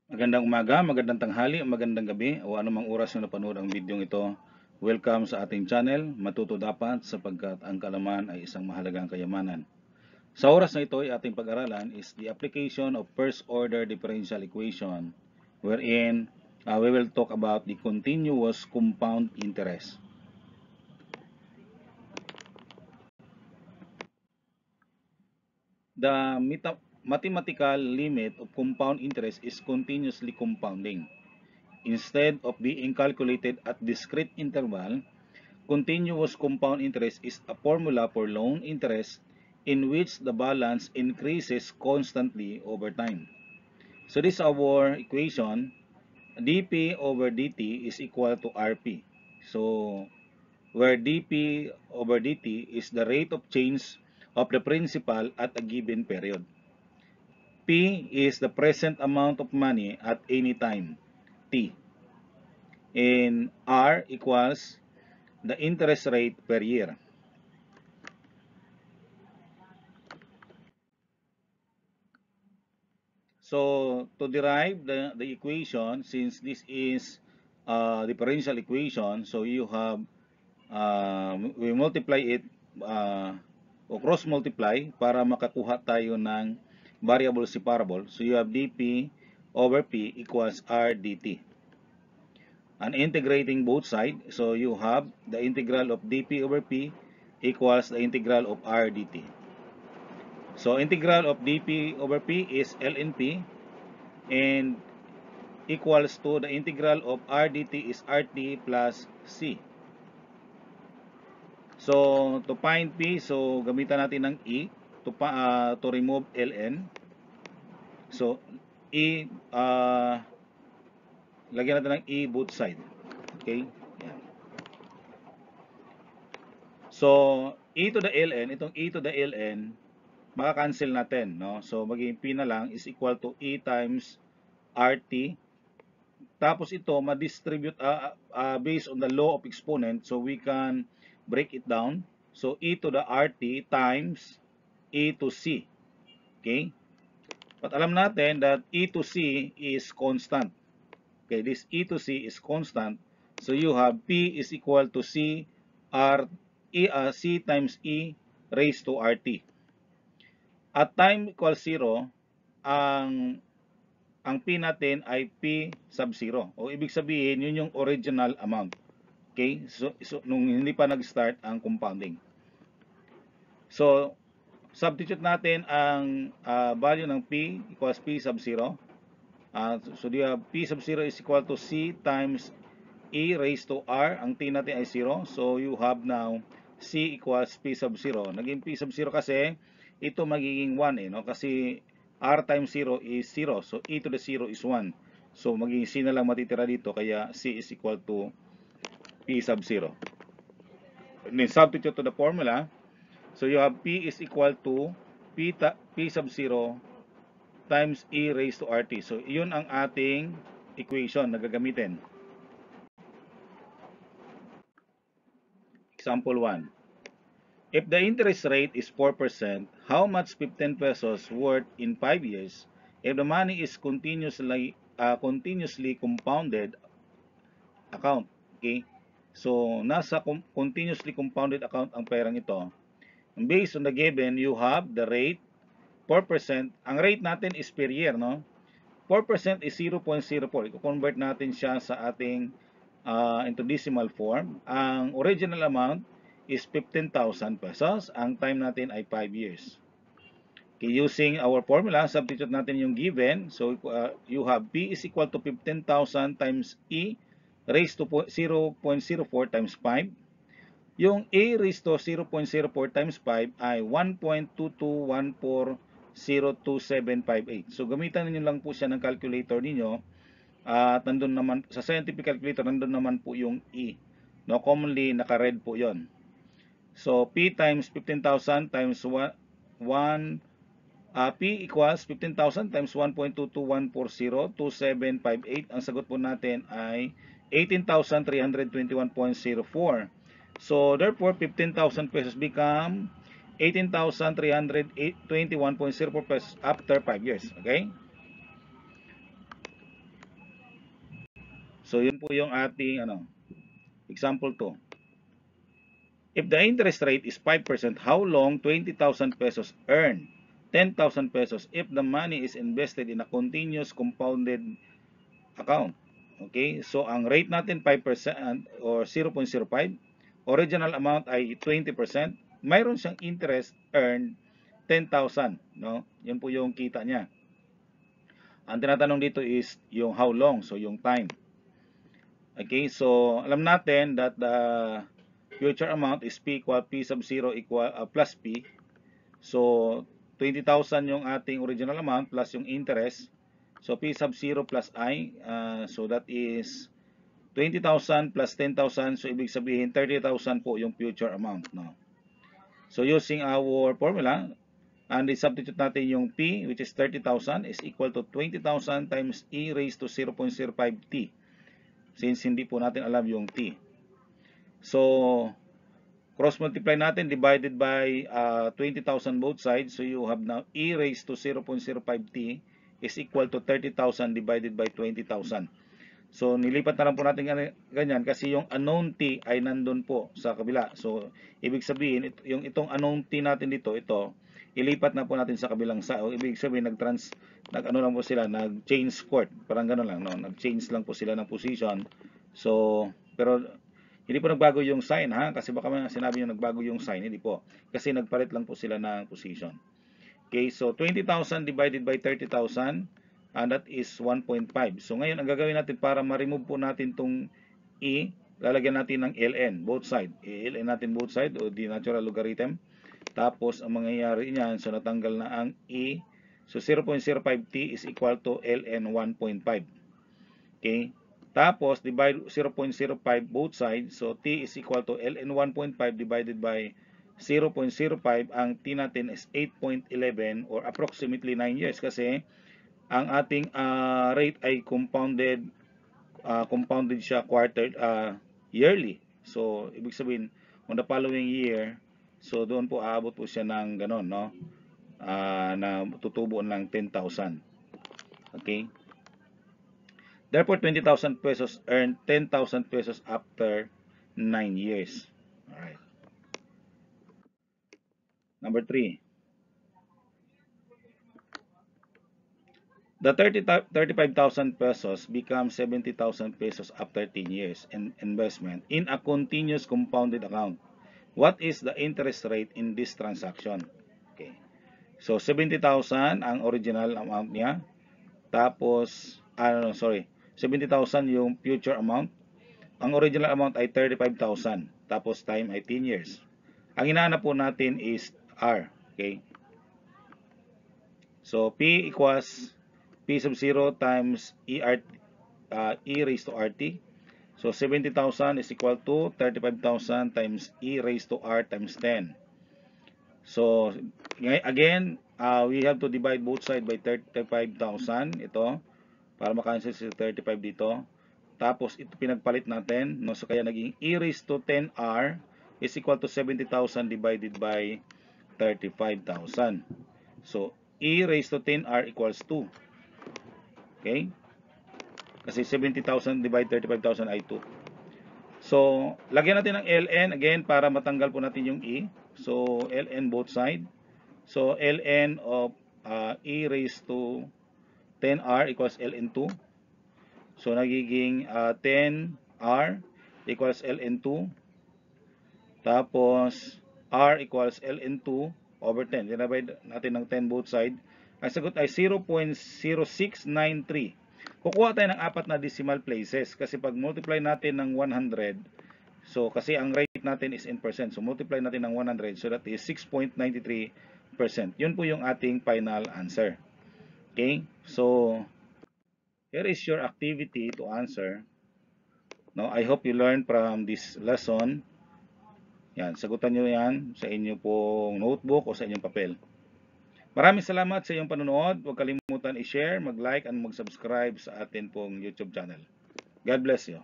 Magandang umaga, magandang tanghali, magandang gabi o anumang oras na napanood ang video ito. Welcome sa ating channel, Matuto Dapat sapagkat ang kaalaman ay isang mahalagang kayamanan. Sa oras na ito ay ating pag-aralan is the application of first order differential equation wherein we will talk about the continuous compound interest. The mathematical limit of compound interest is continuously compounding. Instead of being calculated at discrete interval, continuous compound interest is a formula for loan interest in which the balance increases constantly over time. So this is our equation. dP over dt is equal to Rp. So where dP over dt is the rate of change of the principal at a given period. P is the present amount of money at any time, T. And R equals the interest rate per year. So to derive the equation, since this is differential equation, so you have we multiply it o cross multiply para makakuha tayo ng variable separable. So you have dP over P equals R dt. And integrating both sides, so you have the integral of dP over P equals the integral of R dt. So integral of dP over P is ln P and equals to the integral of R dt is RT plus C. So to find P, so gamitan natin ng E to remove ln. So E lagyan natin ng E both side. Okay? Yan. So E to the ln, itong E to the ln maka-cancel natin, no? So magiging P na lang is equal to E times RT. Tapos ito ma-distribute based on the law of exponent, so we can break it down. So E to the RT times E to C. Okay? But alam natin that E to C is constant. Okay, this E to C is constant. So you have P is equal to C times E raised to RT. At time equals 0, ang P natin ay P sub 0. O ibig sabihin, yun yung original amount. Okay? So nung hindi pa nag-start ang compounding. So, substitute natin ang value ng P equals P sub 0. So you have P sub 0 is equal to C times E raised to R. Ang T natin ay 0. So you have now C equals P sub 0. Naging P sub 0 kasi ito magiging 1 no? Kasi R times 0 is 0. So E to the 0 is 1. So magiging C na lang matitira dito. Kaya C is equal to P sub 0. And then substitute to the formula. So you have P is equal to P sub 0 times E raised to RT. So yun ang ating equation na gagamitin. Example 1. If the interest rate is 4%, how much 15 pesos worth in 5 years if the money is continuously compounded account? Okay? So, nasa continuously compounded account ang perang ito. And based on the given, you have the rate 4%. Ang rate natin is per year, no? 4% is 0.04. I-convert natin siya sa ating into decimal form. Ang original amount is 15,000 pesos. Ang time natin ay 5 years. Okay, using our formula, substitute natin yung given. So, you have P is equal to 15,000 times E raised to 0.04 times 5. Yung A raised to 0.04 times 5 ay 1.22140278. So, gamitan niyo lang po siya ng calculator niyo. At nandun naman, sa scientific calculator, nandun naman po yung E. No, commonly, naka-red po yon. So, P times 15,000 times 1, P equals 15,000 times 1.22140278. Ang sagot po natin ay 18,321.04. So, therefore, 15,000 pesos become 18,321.04 pesos after 5 years. Okay? So, yun po yung ating example 2. If the interest rate is 5%, how long 20,000 pesos earn 10,000 pesos if the money is invested in a continuous compounded account? Okay, so ang rate natin 5% or 0.05. Original amount ay 20%. Mayroon siyang interest earned 10,000, no? Yan po yung kita niya. Ang tinatanong dito is yung how long, so yung time. Okay, so alam natin that the future amount is P equal P sub 0 equal plus P. So 20,000 yung ating original amount plus yung interest. So P sub 0 plus I, so that is 20,000 plus 10,000, so ibig sabihin 30,000 po yung future amount, no? So using our formula, and substitute natin yung P, which is 30,000, is equal to 20,000 times E raised to 0.05T. Since hindi po natin alam yung T. So, cross multiply natin, divided by 20,000 both sides. So, you have now E raised to 0.05T is equal to 30,000 divided by 20,000. So, nilipat na lang po natin ganyan kasi yung unknown T ay nandun po sa kabila. So, ibig sabihin, yung itong unknown T natin dito, ito, ilipat na po natin sa kabilang side. O ibig sabihin, nag-ano lang po sila, nag-change court. Parang gano'n lang, no? Nag-change lang po sila ng position. So, pero hindi po nagbago yung sign, ha? Kasi baka sinabi nyo nagbago yung sign. Hindi po. Kasi nagpalit lang po sila ng position. Okay, so 20,000 divided by 30,000. And that is 1.5. So ngayon, ang gagawin natin para ma-remove po natin itong E, lalagyan natin ng ln, both side. I-ln natin both side o the natural logarithm. Tapos, ang mangyayari niyan, so natanggal na ang E. So 0.05T is equal to ln 1.5. Okay? Tapos, divide 0.05 both sides. So T is equal to ln 1.5 divided by 0.05. Ang T natin is 8.11 or approximately 9 years kasi ang ating rate ay compounded siya yearly. So ibig sabihin on the following year, so doon po aabot po siya ng ganon, no? Na tutubo ng 10,000. Okay? Therefore 20,000 pesos earn 10,000 pesos after 9 years. All right. Number 3. The 35,000 pesos becomes 70,000 pesos after 10 years in investment in a continuous compounded account. What is the interest rate in this transaction? Okay. So 70,000 ang original amount niya. Tapos 70,000 yung future amount. Ang original amount ay 35,000. Tapos time ay 10 years. Ang hinahanap po natin is R. Okay. So P equals P sub 0 times E raised to RT. So 70,000 is equal to 35,000 times E raised to R times 10. So again, we have to divide both sides by 35,000. Ito, para makancel si 35 dito. Tapos ito pinagpalit natin. No? So kaya naging E raised to 10R is equal to 70,000 divided by 35,000. So E raised to 10R equals 2. Okay? Kasi 70,000 divide 35,000 ay 2. So, lagyan natin ng ln again para matanggal po natin yung E. So, ln both side. So, ln of E raised to 10R equals ln 2. So, nagiging 10R equals ln 2. Tapos, R equals ln 2 over 10. Dinivide natin ng 10 both side. Ang sagot ay 0.0693. Kukuha tayo ng 4 na decimal places kasi pag multiply natin ng 100, so kasi ang rate natin is in percent, so multiply natin ng 100, so that is 6.93%. Yun po yung ating final answer. Okay? So, here is your activity to answer. No, I hope you learned from this lesson. Yan, sagutan nyo yan sa inyo pong notebook o sa inyong papel. Maraming salamat sa iyong panonood. Huwag kalimutan i-share, mag-like, and mag-subscribe sa atin pong YouTube channel. God bless you.